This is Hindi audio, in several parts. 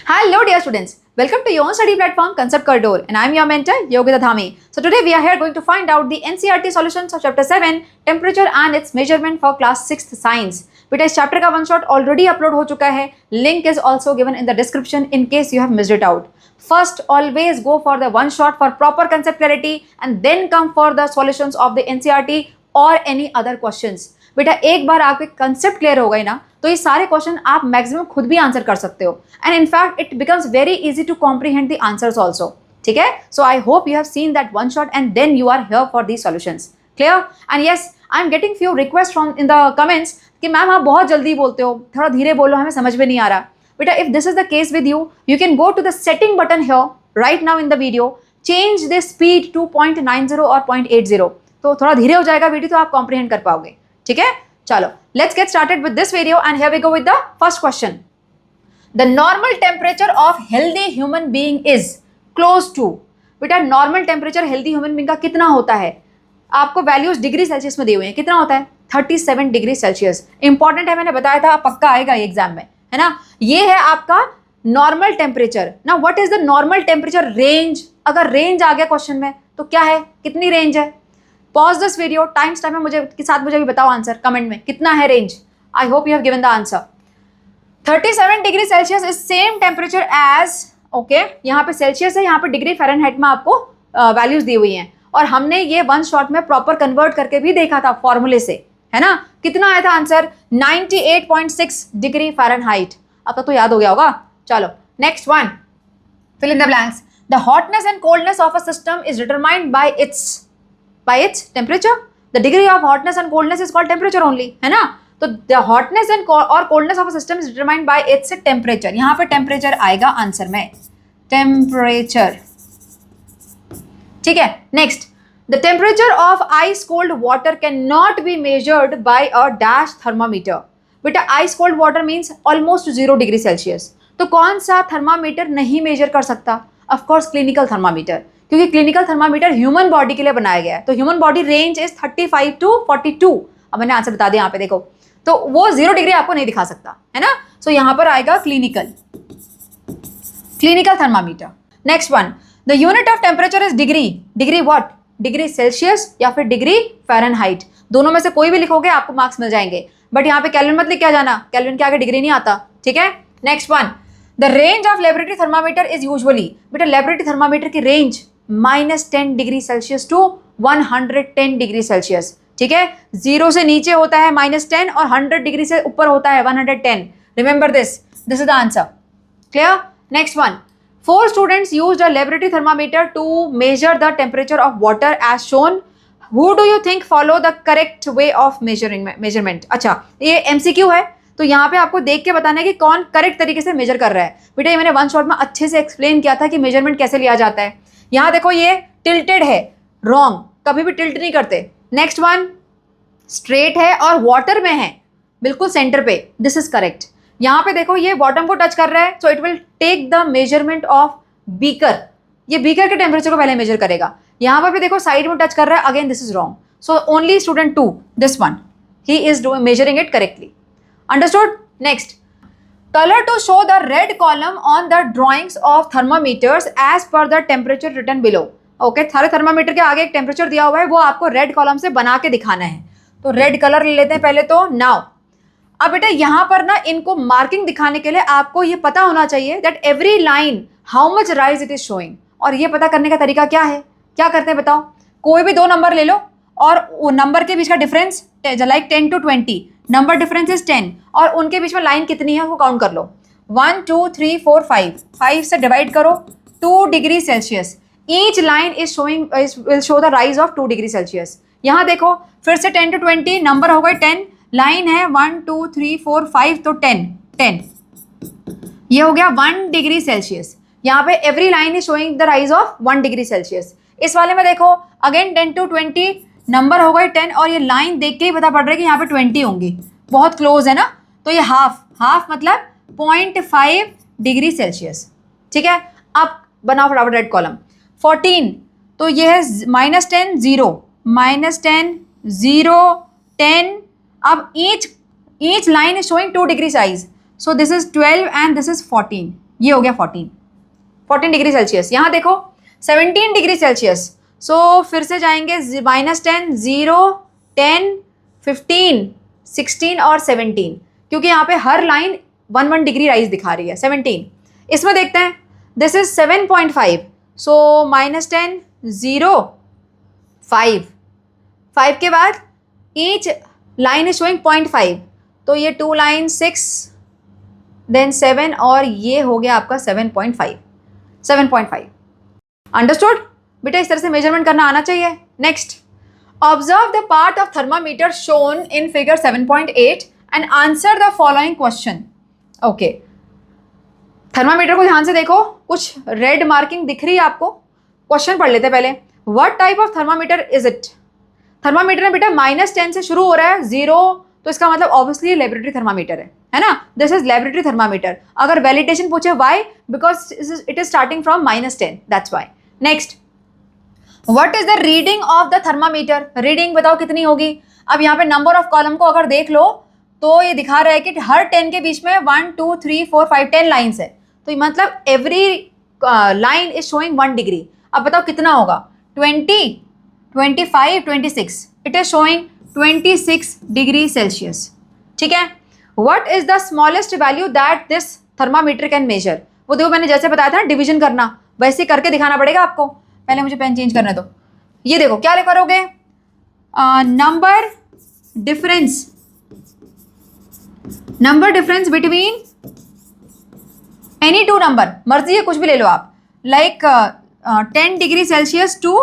Hello dear students, welcome to your own study platform Concept Corridor and I am your mentor Yogita Dhami. So today we are here going to find out the NCERT solutions of chapter 7 temperature and its measurement for class 6th science. बेटा इस चैप्टर का वन शॉट ऑलरेडी अपलोड हो चुका है. Link is also given in the description in case you have missed it out. First, always go for the one shot for proper concept clarity and then come for the solutions of the NCERT or any other questions. बेटा एक बार आपके कंसेप्ट क्लियर हो गए ना तो ये सारे क्वेश्चन आप मैक्सिमम खुद भी आंसर कर सकते हो and in fact it becomes very easy to comprehend the answers also. ठीक है, so I hope you have seen that one shot and then you are here for these solutions. Clear? And yes, I am getting few request from in the comments कि मैम आप बहुत जल्दी बोलते हो, थोड़ा धीरे बोलो, हमें समझ में नहीं आ रहा. बेटा if this is the case with you, you can go to the setting button here right now in the video, change the speed to 0.90 or 0.80. तो थोड़ा धीरे हो जाएगा वीडियो तो आप कॉम्प्रीहेंड कर पाओगे. ठीक है, चलो let's get started with this video and here we go with the first question. The normal temperature of healthy human being is close to. बेटा normal temperature healthy human being का कितना होता है? आपको वैल्यूज डिग्री सेल्सियस में दिए हुए हैं. कितना होता है? 37 डिग्री सेल्सियस. इंपॉर्टेंट है, मैंने बताया था, पक्का आएगा एग्जाम में, है ना. ये है आपका नॉर्मल टेम्परेचर. ना what is the normal temperature range? अगर रेंज आ गया क्वेश्चन में तो क्या है, कितनी रेंज है? Pause this video, time stamp में मुझे के साथ मुझे भी बताओ आंसर कमेंट में, कितना है range? I hope you have given the answer. 37 degree Celsius is same temperature as, okay, यहाँ पे सेल्सियस है, यहाँ पे डिग्री फ़ारेनहाइट में आपको वैल्यूज दी हुई हैं और हमने ये वन शॉट में प्रॉपर कन्वर्ट करके भी देखा था फॉर्मूले से, है ना. कितना आया था आंसर? 98.6 degree Fahrenheit. अब तो याद हो गया होगा. चलो next one, fill in the blanks. The hotness and coldness of a system is determined by its temperature. The degree of hotness and coldness is called temperature only, है ना. तो द हॉटनेस एंड और coldness of a system is determined by its temperature. यहाँ पे टेम्परेचर आएगा आंसर में, टेम्परेचर. ठीक है, next. The temperature of ice cold water cannot be measured by a dash thermometer. बेटा ice cold water means almost 0 degree Celsius. तो कौन सा थर्मामीटर नहीं मेजर कर सकता? Of course क्लिनिकल थर्मामीटर, क्योंकि क्लिनिकल थर्मामीटर ह्यूमन बॉडी के लिए बनाया गया है. तो human body range is 35 to 42. अब मैंने आंसर बता दिया यहाँ पे, देखो, तो वो 0 डिग्री आपको नहीं दिखा सकता, है ना. सो यहाँ पर आएगा clinical thermometer. Next one, the unit of temperature is degree. Degree what? Degree Celsius या फिर डिग्री फ़ारेनहाइट. दोनों में से कोई भी लिखोगे आपको मार्क्स मिल जाएंगे. बट यहाँ पे केल्विन मत लिख के जाना, केल्विन के आगे डिग्री नहीं आता. ठीक है, next one, the range of laboratory thermometer is usually. बेटा लेबोरेटरी थर्मामीटर की range -10 degree Celsius to 110 degree Celsius. ठीक है, 0 से नीचे होता है -10 और 100 डिग्री से ऊपर होता है 110. Remember this is the answer. Clear? Next one, 4 students used a laboratory thermometer to measure the temperature of water as shown. Who do you think follow the correct way of measurement? अच्छा, ये MCQ है तो यहाँ पे आपको देख के बताना है कि कौन करेक्ट तरीके से मेजर कर रहा है. बेटा ये मैंने वन शॉट में अच्छे से एक्सप्लेन किया था कि मेजरमेंट कैसे लिया जाता है. यहाँ देखो ये टिल्टेड है, रॉन्ग, कभी भी टिल्ट नहीं करते. नेक्स्ट वन, स्ट्रेट है और वाटर में है, बिल्कुल सेंटर पे, दिस इज करेक्ट. यहाँ पे देखो ये बॉटम को टच कर रहा है, so it will take the measurement of beaker. ये बीकर के टेम्परेचर को पहले मेजर करेगा. यहाँ पर भी देखो साइड में टच कर रहा है, again this is wrong. So only student 2, this one, he is measuring it correctly. Understood? Next, colour to show the red column on the drawings of thermometers as per the temperature written below. Okay, सारे थर्मामीटर के आगे एक टेम्परेचर दिया हुआ है, वो आपको रेड कॉलम से बना के दिखाना है. तो रेड कलर ले लेते हैं पहले तो. नाउ अब बेटा यहाँ पर ना इनको मार्किंग दिखाने के लिए आपको ये पता होना चाहिए that every line how much rise it is showing. और ये पता करने का तरीका क्या है? क्या करते हैं बताओ? कोई भी 2 नंबर ले लो और वो नंबर के बीच का difference like 10 to 20, number difference is 10 और उनके बीच में लाइन कितनी है वो काउंट कर लो. 1 2 3 4 5 से डिवाइड करो, 2 degree Celsius. Each line is showing will show the rise of 2 degree Celsius. यहाँ देखो फिर से 10 to 20, नंबर हो गए 10, लाइन है 1 2 3 4 5, तो 10 ये हो गया 1 डिग्री सेल्सियस. यहाँ पे every line is showing the rise of 1 degree Celsius. इस वाले में देखो अगेन 10 to 20, नंबर हो गए 10 और ये लाइन देख के ही पता पड़ रहा है कि यहाँ पे 20 होंगी, बहुत क्लोज है ना. तो ये हाफ मतलब 0.5 डिग्री सेल्सियस. ठीक है, अब बनाओ फटाफट रेड कॉलम. 14, तो ये है -10 0, -10 0 10. अब each line is showing 2 degree size. So this is 12 and this is 14. ये हो गया 14 डिग्री सेल्सियस। यहाँ देखो 17 डिग्री सेल्सियस। सो फिर से जाएंगे -10, 0, 10, 15, 16 और 17, क्योंकि यहाँ पे हर लाइन 1 डिग्री राइज दिखा रही है। 17 इसमें देखते हैं, दिस इज 7.5, सो -10, 0, 5 के बाद ईच लाइन इज शोइंग 0.5, तो ये 2 लाइन 6 देन 7 और ये हो गया आपका 7.5। अंडरस्टूड बेटा, इस तरह से मेजरमेंट करना आना चाहिए। Next, observe the part of thermometer shown in figure 7.8 and answer the following question. Okay, thermometer को ध्यान से देखो, कुछ रेड मार्किंग दिख रही है आपको। क्वेश्चन पढ़ लेते पहले। What type of thermometer is it? Thermometer में बेटा -10 से शुरू हो रहा है, 0, तो इसका मतलब ऑब्वियसली लेबोरेटरी थर्मामीटर है ना। This is laboratory thermometer. अगर वैलिडेशन पूछे why, because it is starting from -10, that's why. Next, what is the reading of the thermometer? Reading बताओ कितनी होगी। अब यहाँ पे नंबर ऑफ कॉलम को अगर देख लो तो ये दिखा रहा है कि हर 10 के बीच में 1, 2, 3, 4, 5, 10 लाइन्स है, तो मतलब every line is showing 1 degree. अब बताओ कितना होगा? 20, 25, 26, it is showing 26 degree Celsius. ठीक है। What is the smallest value that this thermometer can major? वो देखो मैंने जैसे बताया था ना, डिवीजन करना, वैसे करके दिखाना पड़ेगा आपको। पहले मुझे पेन चेंज करने दो। ये देखो क्या लिखा रहोगे? Number difference between any two number, मर्जी है कुछ भी ले लो आप, like 10 degree Celsius to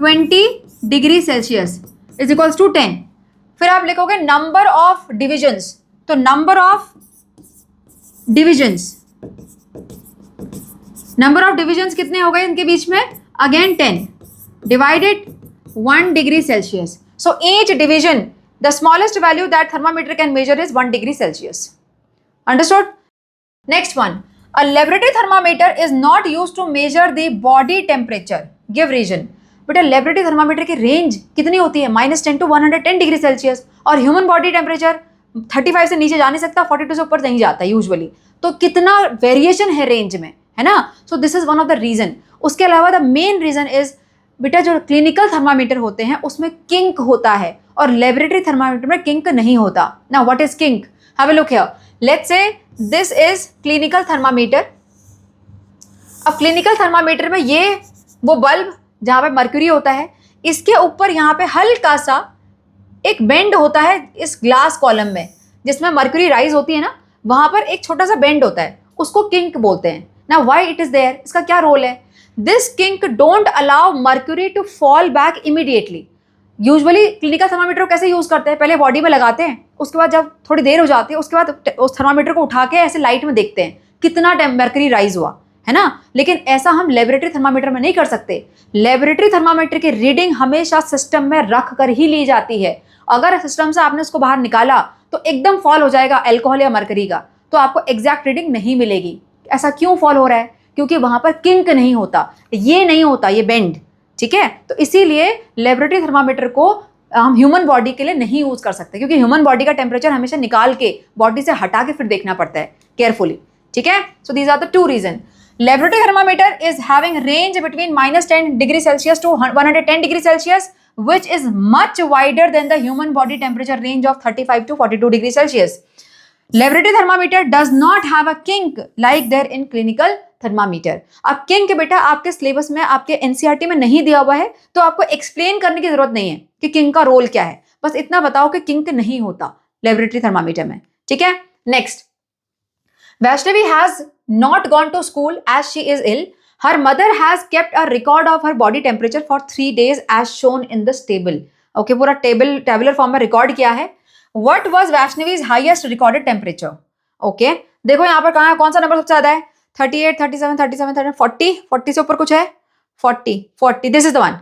20 degree Celsius is equals to 10। फिर आप लिखोगे नंबर ऑफ डिविजन्स, तो नंबर ऑफ डिविजन्स कितने हो गए इनके बीच में? Again 10 divided 1 degree Celsius. So each division the smallest value that thermometer can measure is 1 degree Celsius. Understood? Next one, a laboratory thermometer is not used to measure the body temperature, give reason. बेटा लेबोरेटरी थर्मामीटर की रेंज कितनी होती है? -10 to 110 डिग्री सेल्सियस, और ह्यूमन बॉडी टेम्परेचर 35 से नीचे जा नहीं सकता, 42 से ऊपर नहीं जाता यूजुअली। तो कितना वेरिएशन है रेंज में, है ना। So this is one of the reason. उसके अलावा द मेन रीजन इज बेटा जो क्लिनिकल थर्मामीटर होते हैं उसमें किंक होता है, और लेबोरेटरी थर्मामीटर में किंक नहीं होता। Now what is kink? Have a look here. Let's say this is clinical thermometer. अब क्लिनिकल थर्मामीटर में ये वो बल्ब जहाँ पे मर्क्यूरी होता है, इसके ऊपर यहाँ पे हल्का सा एक बेंड होता है इस ग्लास कॉलम में, जिसमें मर्क्यूरी राइज होती है ना, वहां पर एक छोटा सा बेंड होता है, उसको किंक बोलते हैं। ना व्हाई इट इज देयर? इसका क्या रोल है? This kink don't allow mercury to fall back immediately. Usually clinical thermometer को कैसे यूज करते हैं? पहले बॉडी में लगाते हैं, उसके बाद जब थोड़ी देर हो जाती है उसके बाद उस थर्मामीटर को उठा के ऐसे लाइट में देखते हैं कितना मर्क्यूरी राइज हुआ, है ना। लेकिन ऐसा हम लेबोरेटरी थर्मामीटर में नहीं कर सकते। लेबोरेटरी थर्मामीटर की रीडिंग हमेशा सिस्टम में रख कर ही ली जाती है। अगर सिस्टम से आपने उसको बाहर निकाला तो एकदम फॉल हो जाएगा अल्कोहल या मर्करी का, तो आपको एग्जैक्ट रीडिंग नहीं मिलेगी। ऐसा क्यों फॉल हो रहा है? क्योंकि वहां पर किंक नहीं होता, ये नहीं होता, ये बेंड। ठीक है, तो इसीलिए लेबोरेटरी थर्मामीटर को हम ह्यूमन बॉडी के लिए नहीं यूज कर सकते, क्योंकि ह्यूमन बॉडी का टेम्परेचर हमेशा निकाल के बॉडी से हटा के फिर देखना पड़ता है केयरफुली। ठीक है, so these are the two reason. Laboratory thermometer is having range between -10 degree Celsius to 110 degree Celsius, which is much wider than the human body temperature range of 35 to 42 degree Celsius. Laboratory thermometer does not have a kink like there in clinical thermometer. अब kink बेटा आपके सिलेबस में, आपके NCERT में नहीं दिया हुआ है, तो आपको एक्सप्लेन करने की जरूरत नहीं है कि kink का रोल क्या है। बस इतना बताओ कि kink नहीं होता लेबोरेटरी थर्मामीटर में। ठीक है, next, Vaishnavi has not gone to school as she is ill. Her mother has kept a record of her body temperature for 3 days as shown in this table. Okay, पूरा tabular form में रिकॉर्ड किया है। What was Vaishnavi's highest recorded temperature? Okay, देखो यहाँ पर कहाँ, कौन सा नंबर सबसे ज्यादा है? 38, 37, 37, 40, 40 से ऊपर कुछ है? 40, this is the one.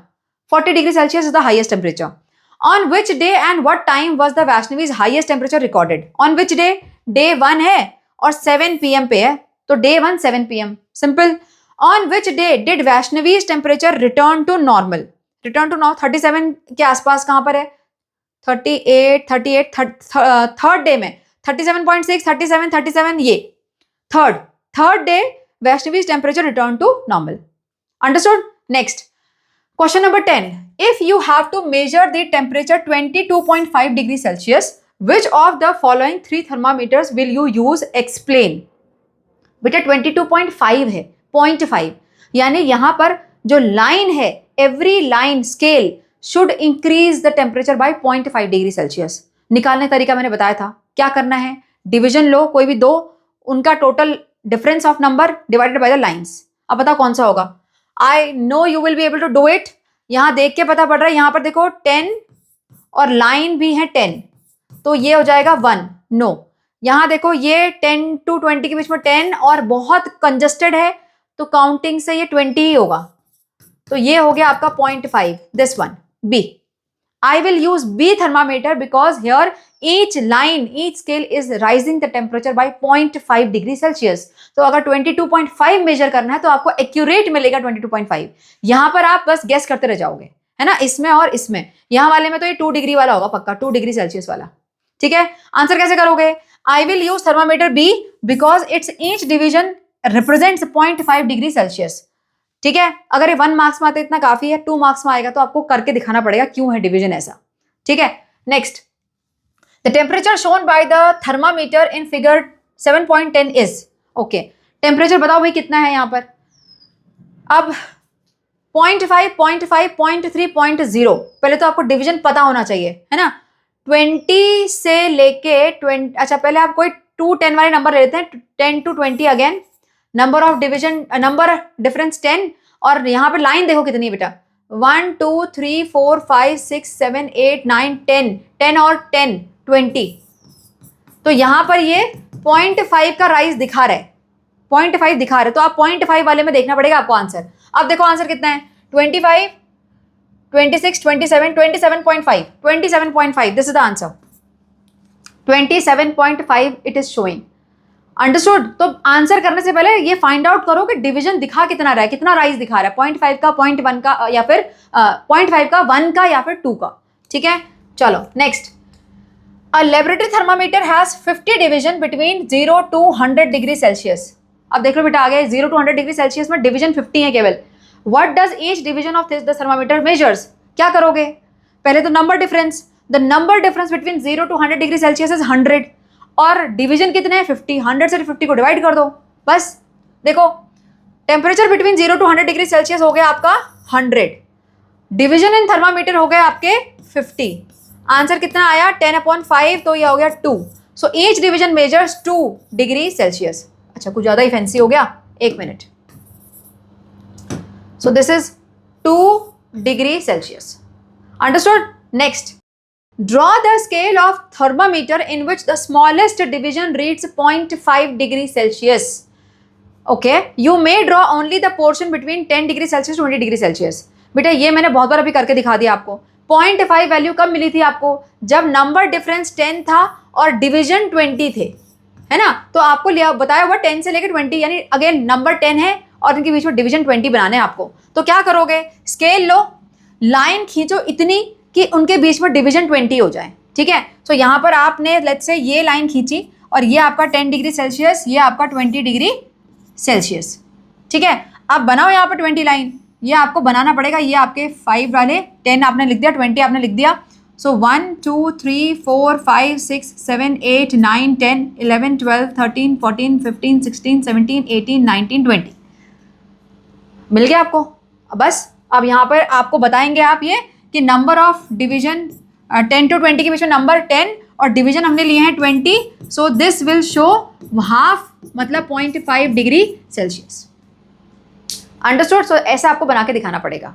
40 degree Celsius is the highest temperature. On which day and what time was the Vaishnavi's highest temperature recorded? On which day? Day 1 है और 7 PM पे है, तो day 1 7 PM, simple. On which day did Vaishnavi's temperature return to normal? Return to normal 37 के आसपास कहां पर है? 38, थर्ड डे में 37.6, 37, ये third Third day, Vaishnavi's temperature returned to normal. Understood? Next. Question number 10. If you have to measure the temperature 22.5 degrees Celsius, which of the following three thermometers will you use? Explain. बेटा 22.5 है, 0.5, यानी यहां पर जो लाइन है, every line scale should increase the temperature by 0.5 degree Celsius. निकालने का तरीका मैंने बताया था. क्या करना है? डिवीजन लो, कोई भी दो, उनका total difference of number divided by the lines. अब बताओ कौन सा होगा? I know you will be able to do it. यहां देख के पता पड़ रहा है, यहां पर देखो 10 और लाइन भी है 10, तो ये हो जाएगा 1. नो, यहां देखो ये 10 to 20 के बीच में 10 और बहुत कंजस्टेड है, तो काउंटिंग से ये 20 ही होगा, तो ये हो गया आपका 0.5. This one B. I will use B thermometer because here each line, each scale is rising the temperature by 0.5 degree Celsius. तो अगर 22.5 मेजर करना है तो आपको एक्यूरेट मिलेगा 22.5. यहां पर आप बस गेस करते रह जाओगे, है ना, इसमें और इसमें. यहां वाले में तो ये 2 डिग्री वाला होगा पक्का, 2 डिग्री सेल्सियस वाला. ठीक है, आंसर कैसे करोगे? I will use thermometer B because its each division represents 0.5 degree Celsius. ठीक है, अगर ये 1 मार्क्स में आता है इतना काफी है, 2 मार्क्स में आएगा तो आपको करके दिखाना पड़ेगा क्यों है डिवीजन ऐसा. ठीक है, next. The temperature shown by the thermometer in figure 7.10 is. Okay, temperature बताओ भाई कितना है यहां पर. अब 0.5, 0.5, 0.3, 0.0. पहले तो आपको डिवीजन पता होना चाहिए, है ना. 20 से लेके 20, अच्छा पहले आप कोई 2 10 वाले नंबर ले लेते हैं. 10 to 20 again, number of division, number difference 10, और यहां पे लाइन देखो कितनी बेटा, 1 2 3 4 5 6 7 8 9 10, 10 और 10 20. तो यहां पर ये 0.5 का राइज दिखा रहा है, 0.5 दिखा रहा है, तो आप 0.5 वाले में देखना पड़ेगा आपको आंसर. अब देखो आंसर कितना है, 25 26 27 27.5, 27.5. This is the answer, 27.5 it is showing. Understood. तो आंसर करने से पहले ये फाइंड आउट करो कि डिवीजन दिखा कितना रहा है, कितना राइज दिखा रहा है, 0.5 का, 0.1 का, या फिर 0.5 का, 1 का, या फिर 2 का. ठीक है, चलो next. A laboratory thermometer has 50 division between 0 to 100 degree Celsius. अब देख लो बेटा, आ गया 0 to 100 डिग्री सेल्सियस में डिवीजन 50 है केवल. What does each division of this the thermometer measures. क्या करोगे? पहले तो number difference, the number difference between 0 to 100 degree Celsius is 100, और डिवीजन कितने हैं 50. 100 से 50 को डिवाइड कर दो बस. देखो temperature between 0 to 100 degree Celsius हो गया आपका 100, डिवीजन इन थर्मामीटर हो गए आपके 50. आंसर कितना आया 10/5, तो ये हो गया 2. So each division measures 2 degree Celsius. अच्छा कुछ ज्यादा ही फैंसी हो गया, 1 minute. So this is 2 degree Celsius. Understood. Next. Draw the scale of thermometer in which the smallest division reads 0.5 degree Celsius. Okay, you may draw only the portion between 10 degree Celsius to 20 degree Celsius. बेटा ये मैंने बहुत बार अभी करके दिखा दिया आपको. 0.5 वैल्यू कब मिली थी आपको? जब नंबर डिफरेंस 10 था और डिवीजन 20 थे, है ना. तो आपको लिया बताया हुआ 10 से लेकर 20, यानी अगेन नंबर 10 है और इनके बीच में डिवीजन 20 बनाने हैं आपको. तो क्या करोगे? स्केल लो, लाइन खींचो इतनी कि उनके बीच में डिवीजन 20 हो जाए. ठीक है, तो यहाँ पर आपने लेट्स से ये लाइन खींची और ये आपका 10 डिग्री सेल्सियस, ये आपका 20 डिग्री सेल्सियस. ठीक है, अब बनाओ यहाँ पर 20 लाइन. ये आपको बनाना पड़ेगा, ये आपके 5 वाले, 10 आपने लिख दिया, 20 आपने लिख दिया. सो 1 2 3 4 5 6 7 8 9 10 11 12 13 14 15 16 17 18 19 20 मिल गया आपको. बस अब यहाँ पर आपको बताएंगे आप ये कि नंबर ऑफ डिवीजन 10 to 20 के बीच में नंबर 10 और डिवीजन हमने लिए हैं 20. So this will show half, मतलब 0.5 डिग्री सेल्सियस. अंडरस्टूड. सो ऐसा आपको बना के दिखाना पड़ेगा.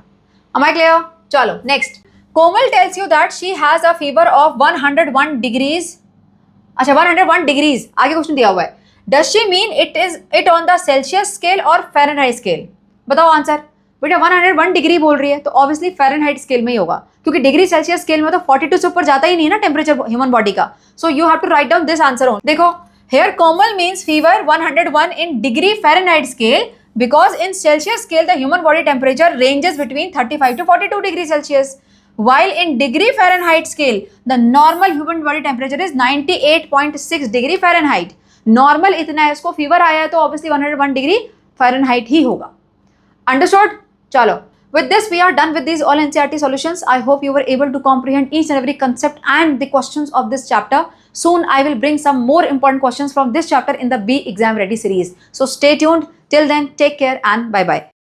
Am I clear? चलो next. Komal tells you that she has a fever of 101 degrees. अच्छा 101 डिग्रीज आगे क्वेश्चन दिया हुआ है. Does she mean it on the Celsius scale और फ़ारेनहाइट स्केल? बताओ आंसर. बेटा 101 डिग्री बोल रही है तो ऑब्वियसली फ़ारेनहाइट स्केल में ही होगा, क्योंकि डिग्री सेल्सियस स्केल में तो 42 से ऊपर जाता ही नहीं है ना टेम्परेचर ह्यूमन बॉडी का. So you have to write down this answer on. देखो here Komal means fever 101 in degree Fahrenheit scale because in Celsius scale the human body temperature ranges between 35 to 42 degrees Celsius, while in degree Fahrenheit scale the normal human body temperature is 98.6 degree Fahrenheit. Normal इतना है, इसको फीवर आया है तो ऑब्वियसली 101 डिग्री फ़ारेनहाइट ही होगा। अंडरस्टूड? चलो, with this we are done with these all NCERT solutions. I hope you were able to comprehend each and every concept and the questions of this chapter. Soon I will bring some more important questions from this chapter in the Be Exam Ready series. So stay tuned. Till then, take care and bye bye.